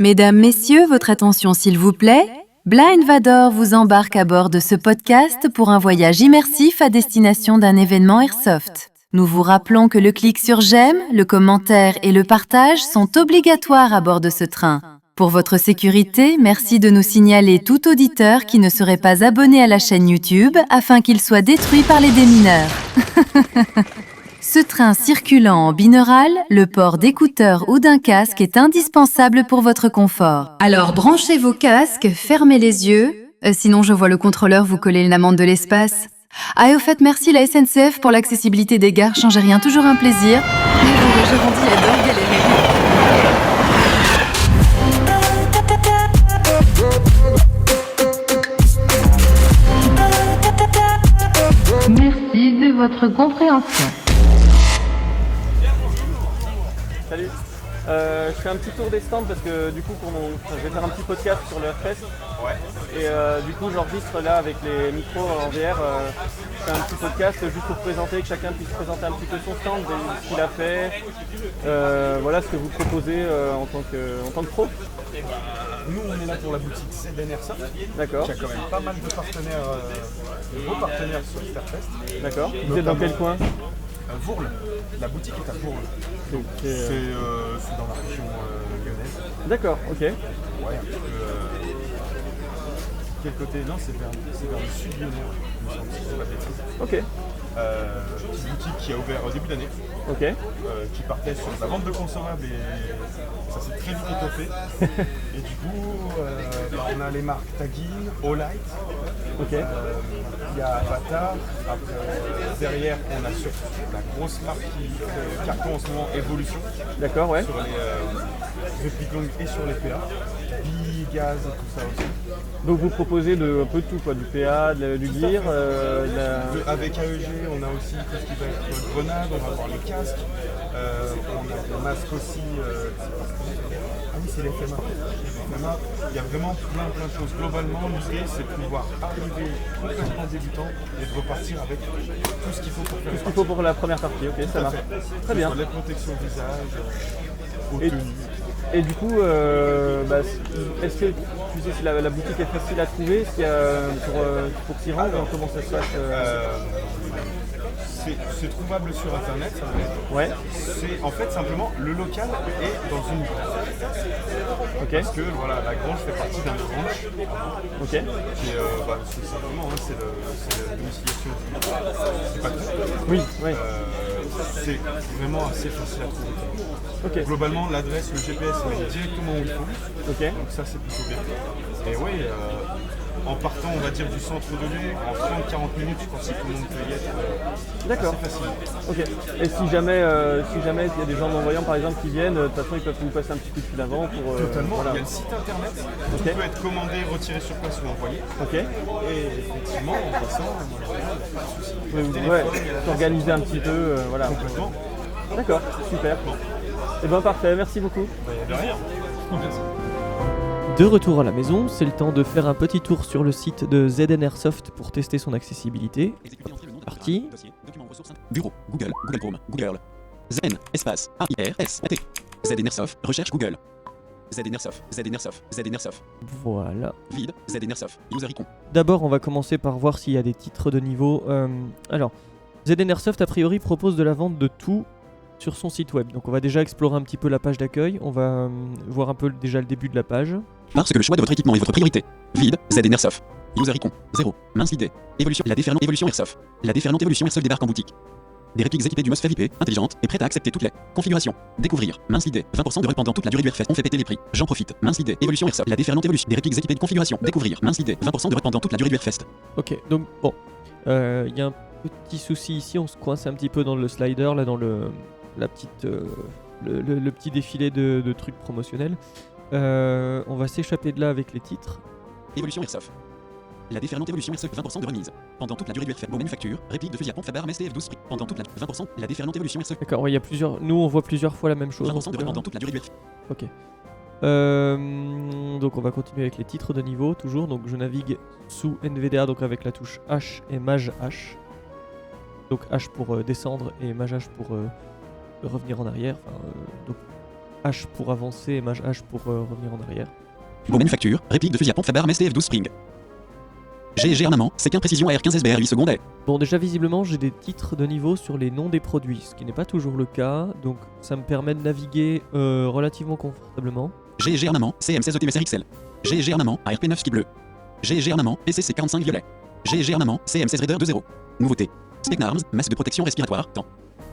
Mesdames, Messieurs, votre attention s'il vous plaît. Blind Vador vous embarque à bord de ce podcast pour un voyage immersif à destination d'un événement Airsoft. Nous vous rappelons que le clic sur j'aime, le commentaire et le partage sont obligatoires à bord de ce train. Pour votre sécurité, merci de nous signaler tout auditeur qui ne serait pas abonné à la chaîne YouTube afin qu'il soit détruit par les démineurs. Ce train circulant en binaural, le port d'écouteurs ou d'un casque est indispensable pour votre confort. Alors branchez vos casques, fermez les yeux, sinon je vois le contrôleur vous coller une amende de l'espace. Ah et au fait, merci la SNCF pour l'accessibilité des gares, changez rien, toujours un plaisir. Mais bon, le Gérandi adore galérer. Merci de votre compréhension. Salut, je fais un petit tour des stands parce que du coup je vais faire un petit podcast sur le Airfest. Et du coup j'enregistre là avec les micros en VR, je fais un petit podcast juste pour présenter, que chacun puisse présenter un petit peu son stand, ce qu'il a fait, voilà ce que vous proposez en tant que pro. Nous on est là pour la boutique ZN Airsoft, D'accord. qui a quand même pas mal de partenaires, de beaux partenaires sur cet Airfest. D'accord. Vous êtes dans quel coin? Vourles, la boutique est à Vourles. C'est dans la région lyonnaise. D'accord, ok. Ouais, un petit peu. Quel côté? Non, c'est vers le sud lyonnais, il me semble, si je dis pas de bêtises. Ok. Petite boutique qui a ouvert au début d'année, Ok. qui partait sur la vente de consommables et ça s'est très vite étoffé. Et du coup, on a les marques Tagging, All-Light, Ok. il y a Avatar, après, derrière on a sur la grosse marque qui fait carton en ce moment, Evolution, D'accord, ouais. sur les répliques longues et sur les PA, Gaz et tout ça aussi. Donc vous proposez un peu de tout quoi, du PA, du gear, Avec AEG, on a aussi tout ce qui va être grenade, on va avoir les casques, on a des masques aussi. Ah oui, c'est les FMA. Il y a vraiment plein de choses. Globalement, l'idée c'est de pouvoir arriver complètement débutant et de repartir avec tout ce qu'il faut pour faire. tout ce qu'il faut pour la première partie, ok, ça marche. Très bien. Les protections visage, aux Et- tenues. Et du coup, est-ce que tu sais si la boutique est facile à trouver, pour s'y rendre, comment ça se passe C'est trouvable sur internet. Ouais, C'est en fait simplement le local est dans une grange. ok, Parce que voilà, la grange fait partie d'un branche ok, qui est c'est simplement c'est la domiciliation. C'est pas tout. oui, oui, C'est vraiment assez facile à trouver. ok, Globalement, l'adresse, le GPS mène directement où il faut. ok, Donc ça c'est plutôt bien. Et oui, en partant on va dire du centre de Lyon, en 30-40 minutes, je pense que tout le monde peut y être d'accord, assez facilement. ok. Et si jamais il y a des gens non-voyants par exemple qui viennent, de toute façon ils peuvent vous passer un petit coup de fil avant pour... Totalement, voilà. il y a le site internet, Ok. tout peut être commandé, retiré sur place ou envoyé. Ok, Et effectivement, en passant, pas de souci. ouais, s'organiser un petit peu, voilà. Complètement. D'accord, super. Et ben parfait, merci beaucoup. De rien. Merci. De retour à la maison, c'est le temps de faire un petit tour sur le site de ZN Airsoft pour tester son accessibilité. Parti. Dossier, document, ressources, bureau, Google, Google Chrome, Google. ZN, espace, A-I-R-S-A-T. ZN Airsoft, recherche Google. ZN Airsoft, ZN Airsoft, ZN Airsoft. Voilà. Vide, ZN Airsoft, user icon. D'abord, on va commencer par voir s'il y a des titres de niveau. Alors, ZN Airsoft, a priori, propose de la vente de tout sur son site web. Donc on va déjà explorer un petit peu la page d'accueil. On va voir un peu déjà le début de la page. Parce que le choix de votre équipement est votre priorité. Vide, ZN Airsoft. User icon, 0. Mince idée. Évolution, la déferlante Évolution Airsoft. La déferlante Évolution Airsoft débarque en boutique. Des répliques équipées du MOSFET IP, intelligente et prête à accepter toutes les configurations. Découvrir, mince idée, 20% de rep pendant toute la durée du Airfest. On fait péter les prix. J'en profite. Mince idée, Évolution Airsoft. La déferlante Évolution. Des répliques équipées de configuration. Découvrir, mince idée, 20% de rep pendant toute la durée du Airfest. Ok, donc bon. Il y a un petit souci ici. On se coince un petit peu dans le slider, là, dans le petit défilé de trucs promotionnels. On va s'échapper de là avec les titres. Évolution Airsoft. La déferlante Évolution Airsoft, 20% de remise. Pendant toute la durée du Airfest. Beau manufacture, réplique de fusil à pompe Faber MSTF 12 prix. Pendant toute la 20%, la déferlante Évolution Airsoft. D'accord, ouais, il y a plusieurs. Nous, on voit plusieurs fois la même chose. 20% de rep pendant toute la durée du Airfest. Ok. Donc on va continuer avec les titres de niveau toujours. Donc je navigue sous NVDA, donc avec la touche H et Maj H. Donc H pour descendre et Maj H pour revenir en arrière. Donc H pour avancer et mage H pour revenir en arrière. Beau manufacture, réplique de fusil à pompe Faber Arm STF 12 Spring. GG armement, C15 précision AR15 SBR 8 secondes. Bon, déjà visiblement j'ai des titres de niveau sur les noms des produits, ce qui n'est pas toujours le cas, donc ça me permet de naviguer relativement confortablement. GG armement, CM16 ETMSR XL. GG armament, ARP9 ski bleu. GG armament, PCC 45 violet. GG armament, CM16 Raider 2.0. Nouveauté. Specnarms, masque de protection respiratoire, temps.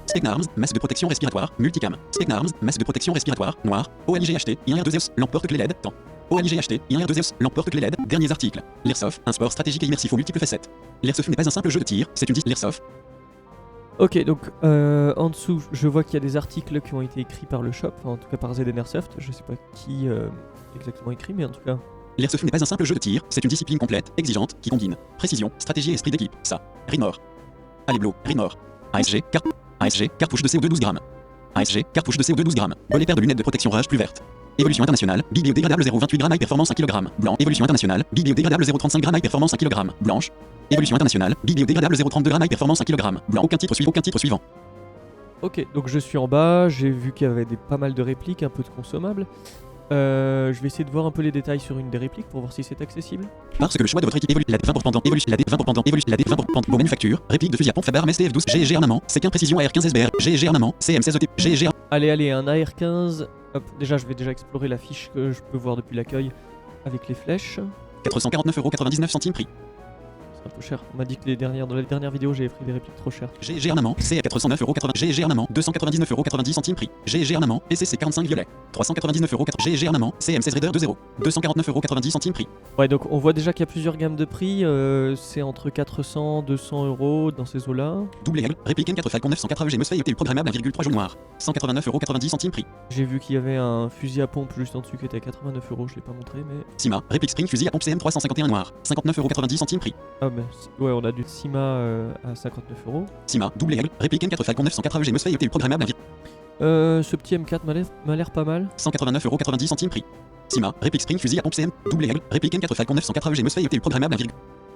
Specnarms, masque de protection respiratoire, multicam. Specnarms, masque de protection respiratoire, noir. OLGHT, IR2EOS, lampe porte-clé LED, temps. OLGHT, IR2EOS, lampe porte-clé LED, derniers articles. L'Airsoft, un sport stratégique et immersif aux multiples facettes. L'Airsoft n'est pas un simple jeu de tir, c'est une l'Airsoft. Ok, donc en dessous, je vois qu'il y a des articles qui ont été écrits par le shop, en tout cas par ZN Airsoft. Je sais pas qui exactement écrit, mais en tout cas. L'Airsoft n'est pas un simple jeu de tir, c'est une discipline complète, exigeante, qui combine précision, stratégie et esprit d'équipe. Ça. Rimor. Aleblo, Rimor. ASG, cartouche de CO2 12 grammes. ASG, cartouche de CO2 12 grammes. Bonnet paire de lunettes de protection rage plus verte. Évolution internationale, biodégradable 0,28 grammes, high performance 1 kg. Blanc. Évolution internationale, biodégradable 0,35 grammes, high performance 1 kg. Blanche. Évolution internationale, biodégradable 0,32 grammes, high performance 1 kg. Blanc. Aucun titre suivant. Ok, donc je suis en bas, j'ai vu qu'il y avait pas mal de répliques, un peu de consommables. Je vais essayer de voir un peu les détails sur une des répliques pour voir si c'est accessible. Parce que le choix de votre équipe évolue. La D20 pendant évolution. La D20 pendant évolution. La D20 pendant beau manufacture. Réplique de fusil à pompe Faber Arm STF 12. GG armement. C15 précision AR15 SBR. GG armament. CM16 ET. GG. Allez, un AR15. Hop, déjà je vais déjà explorer la fiche que je peux voir depuis l'accueil avec les flèches. 449,99 € prix. C'est un peu cher. On m'a dit que dans les dernières vidéos j'avais pris des répliques trop chères. GG armament. C à 409,80 €. GG armament. 299,90 € prix. GG armament. PCC 45 violet. 399,80 €. GG armament. CM16 Raider 2.0. 249,90 € prix. Ouais, donc on voit déjà qu'il y a plusieurs gammes de prix. C'est entre 400 200 € dans ces eaux-là. Double égal. Réplique M4 Falcon 904 AEG Mosfet et programmable 1,3 jaune noir. 189,90 € prix. J'ai vu qu'il y avait un fusil à pompe juste en dessus qui était à 89 €. Je l'ai pas montré, mais. Sima. Réplique Spring fusil à pompe CM 351 noir. 59,90 € prix. Ah, ben ouais, on a du Sima à 59 €. Sima. Double égal. Réplique M4 Falcon 904 AEG Mosfet et programmable 1,3 Ce petit M4 m'a l'air pas mal. 189,90 € prix. Sima, réplique Spring fusil à pompe CM, double égal, réplique M4 Falcon 904 AEG Mosfet et programmable 1,3.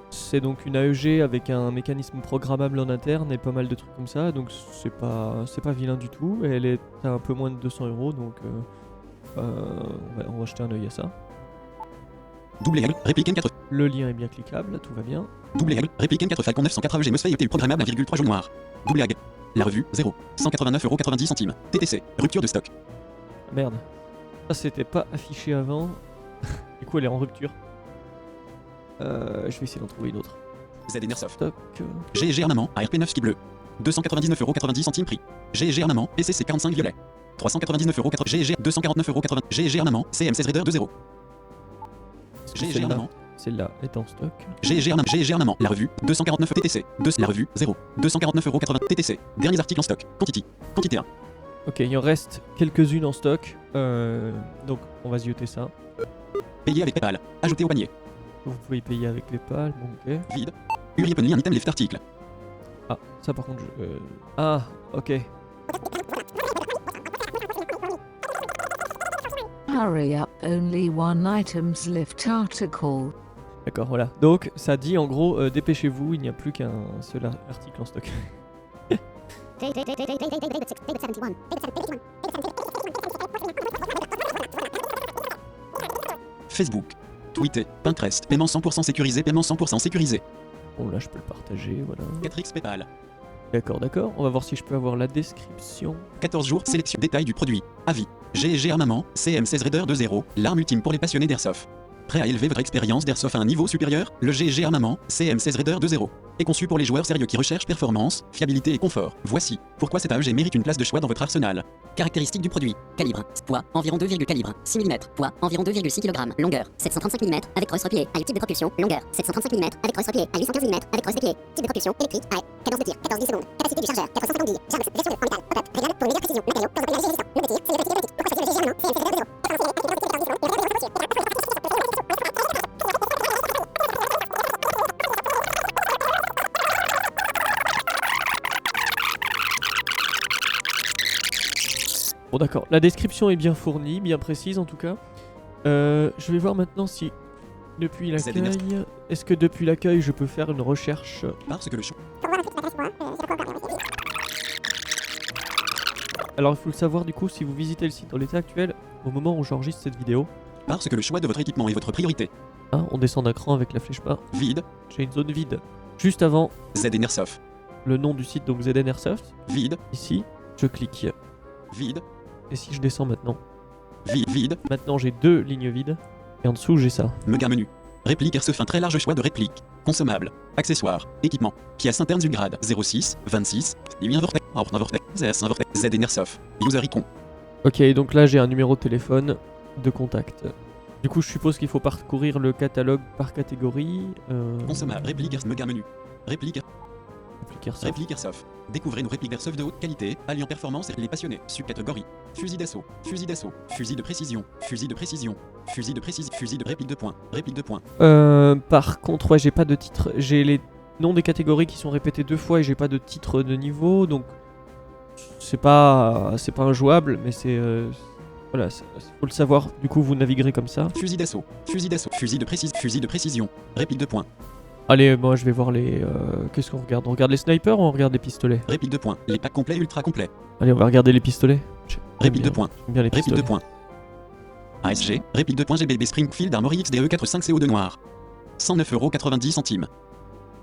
C'est donc une AEG avec un mécanisme programmable en interne et pas mal de trucs comme ça, donc c'est pas vilain du tout. Et elle est à un peu moins de 200 €, donc on va jeter un œil à ça. Double égal, réplique M4. Le lien est bien cliquable, tout va bien. Double égal, réplique M4 Falcon 904 AEG Mosfet et programmable 1,3 jaune noir. Double ag. La revue, 0. 189,90 €. TTC, rupture de stock. Merde. Ça c'était pas affiché avant. Du coup elle est en rupture. Je vais essayer d'en trouver une autre. ZN Airsoft. Stock. GG armament, ARP9 ski bleu. 299,90 € prix. GG armament, PCC 45 violet. 399,80 €. GG 249,80 €. GG armament, CM16 Raider 2.0. GG armament. Celle-là est en stock. GG armament. La revue, 249 TTC. La revue, 0. 249,80 € TTC. Derniers articles en stock. Quantité 1. Ok, il en reste quelques-unes en stock. Donc on va zioter ça. Payer avec PayPal. Ajouter au panier. Vous pouvez y payer avec PayPal, bon ok. Vide. Uri Openly un item lift article. Ah, ça par contre Ah, ok. Hurry up, only one items lift article. D'accord, voilà. Donc ça dit en gros, dépêchez-vous, il n'y a plus qu'un seul article en stock. Facebook. Twitter. Pinterest. Paiement 100% sécurisé. Paiement 100% sécurisé. Bon là je peux le partager, voilà. 4x PayPal. D'accord. On va voir si je peux avoir la description. 14 jours. Sélection. Détail du produit. Avis. GG armament. CM16 Raider 2.0. L'arme ultime pour les passionnés d'airsoft. Prêt à élever votre expérience d'airsoft à un niveau supérieur? Le GG armament, CM16 Raider 2.0, est conçu pour les joueurs sérieux qui recherchent performance, fiabilité et confort. Voici pourquoi cette AEG mérite une place de choix dans votre arsenal. Caractéristiques du produit. Calibre. Poids, environ 2, calibre. 6 mm. Poids, environ 2,6 kg. Longueur, 735 mm avec crosse replié. Type de propulsion. Longueur, 735 mm avec crosse replié. 815 mm avec crosse déplié. Type de propulsion électrique. Cadence de tir, 14 secondes. Capacité du chargeur, 450 billes. Jarmus, version 2 en métal. Pop-up, réglable pour une meilleure précision. Matériaux, dans un emballage résistant. Le tir, c'est le petit Pourquoi choisir le GG armement? CM16 Raider 2.0. Bon d'accord, la description est bien fournie, bien précise en tout cas. Je vais voir maintenant si depuis l'accueil, est-ce que depuis l'accueil je peux faire une recherche? Parce que le choix. Alors il faut le savoir du coup, si vous visitez le site dans l'état actuel, au moment où j'enregistre cette vidéo, Parce que le choix de votre équipement est votre priorité. hein, on descend d'un cran avec la flèche bas, Vide, j'ai une zone vide. Juste avant ZN Airsoft. le nom du site, donc ZN Airsoft, Vide, ici, je clique. vide, Et si je descends maintenant, vide, maintenant j'ai 2 lignes vides, et en dessous j'ai ça. Mega menu. Réplique Airsoft, un très large choix de répliques. Consommables, accessoires, équipements. Pièces internes du grade 06, 26, Limien Vortex, Vortex, ZS Vortex, ZN Airsoft. User icon. Ok, donc là j'ai un numéro de téléphone de contact. Du coup je suppose qu'il faut parcourir le catalogue par catégorie. Consommable, réplique Airsoft, Mega menu. Réplique, Airsoft. réplique Airsoft. Découvrez nos répliques d'Airsoft de haute qualité, alliant performance et les passionnés. Sub-catégorie. Fusil d'assaut, fusil d'assaut, fusil de précision, fusil de précision, fusil de précision, fusil de réplique de points, réplique de points. Par contre, ouais, j'ai pas de titre. J'ai les noms des catégories qui sont répétés 2 fois et j'ai pas de titre de niveau, donc c'est pas injouable, mais c'est voilà, faut le savoir. Du coup, vous naviguerez comme ça. Fusil d'assaut, fusil d'assaut, fusil de précision, réplique de points, Allez, moi je vais voir les. Qu'est-ce qu'on regarde? On regarde les snipers ou on regarde les pistolets? réplique de points, les packs complets ultra complets, Allez, on va regarder les pistolets. réplique de J'aime points, bien les réplique pistolets. de points. ASG, réplique de points GBB Springfield Armory XDE 45 CO2 noir. 109,90 €.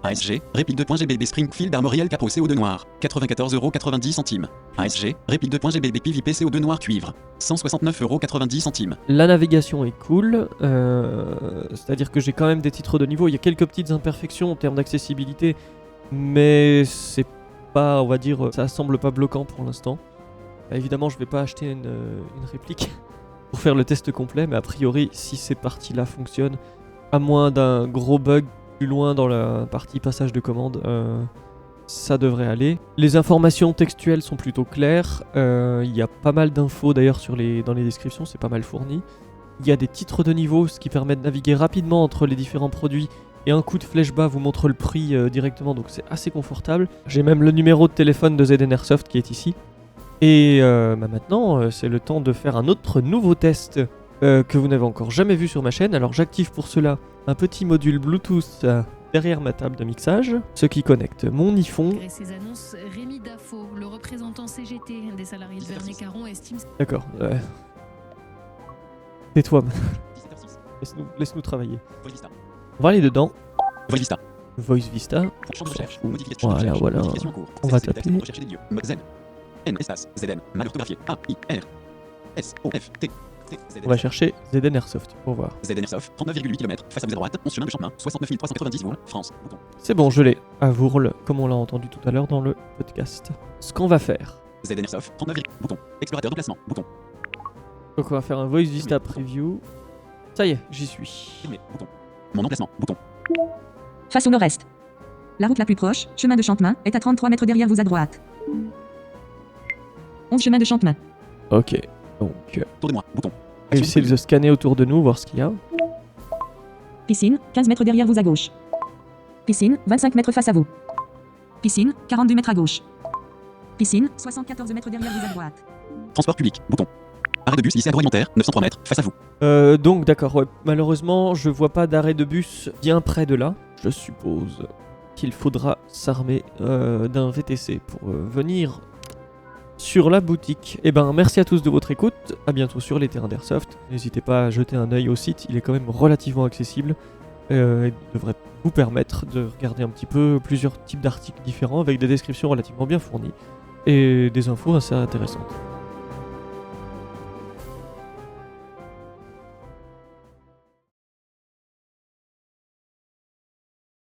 ASG, réplique de points GBB Springfield Armory El Capo CO2 noir. 94,90 €. ASG, réplique de points GBB PVP CO2 noir cuivre. 169,90 €. La navigation est cool, c'est-à-dire que j'ai quand même des titres de niveau. Il y a quelques petites imperfections en termes d'accessibilité, mais c'est pas, on va dire, ça semble pas bloquant pour l'instant. Évidemment, je vais pas acheter une réplique pour faire le test complet, mais a priori, si ces parties-là fonctionnent, à moins d'un gros bug plus loin dans la partie passage de commande, ça devrait aller. Les informations textuelles sont plutôt claires. Il y a pas mal d'infos d'ailleurs dans les descriptions, c'est pas mal fourni. Il y a des titres de niveau, ce qui permet de naviguer rapidement entre les différents produits. Et un coup de flèche bas vous montre le prix directement, donc c'est assez confortable. J'ai même le numéro de téléphone de ZN Airsoft qui est ici. Et maintenant, c'est le temps de faire un autre nouveau test que vous n'avez encore jamais vu sur ma chaîne. Alors j'active pour cela un petit module Bluetooth derrière ma table de mixage, ce qui connecte mon iPhone. Malgré ces annonces, Rémi Dafo, le représentant CGT des salariés de Vernet-Caron, estime... D'accord. Tais-toi. Laisse-nous travailler. Voice Vista. On va aller dedans. Voice Vista. Voice Vista. Champ de recherche. Modification de Voilà, recherche. voilà. Modification en cours. On va Test, texte, taper. rechercher des lieux. Z. N espace. ZN. Mal orthographié. A I R S O F T. On va chercher ZN Airsoft pour voir. ZN Airsoft, 39,8 km, face à vous à droite, 11 chemin de Champmain, 69 390 Vourles, France. Bouton. C'est bon, je l'ai à Vourles, comme on l'a entendu tout à l'heure dans le podcast. Ce qu'on va faire. ZN Airsoft, 39, bouton. Explorateur de placement, bouton. Donc on va faire un Voice Vista Preview. Ça y est, j'y suis. Filmer, bouton. Mon emplacement, bouton. Face au nord-est. La route la plus proche, chemin de Champmain, est à 33 mètres derrière vous à droite. 11 chemin de Champmain. Ok, donc Tour de moi, bouton. essayez de scanner autour de nous, voir ce qu'il y a. Piscine, 15 mètres derrière vous à gauche. Piscine, 25 mètres face à vous. Piscine, 42 mètres à gauche. Piscine, 74 mètres derrière vous à droite. Transport public, bouton. Arrêt de bus, lycée agroalimentaire, 903 mètres, face à vous. Donc d'accord, ouais. Malheureusement, je vois pas d'arrêt de bus bien près de là. Je suppose qu'il faudra s'armer d'un VTC pour venir sur la boutique. Et ben merci à tous de votre écoute, à bientôt sur les terrains d'Airsoft. N'hésitez pas à jeter un œil au site, il est quand même relativement accessible et devrait vous permettre de regarder un petit peu plusieurs types d'articles différents avec des descriptions relativement bien fournies et des infos assez intéressantes.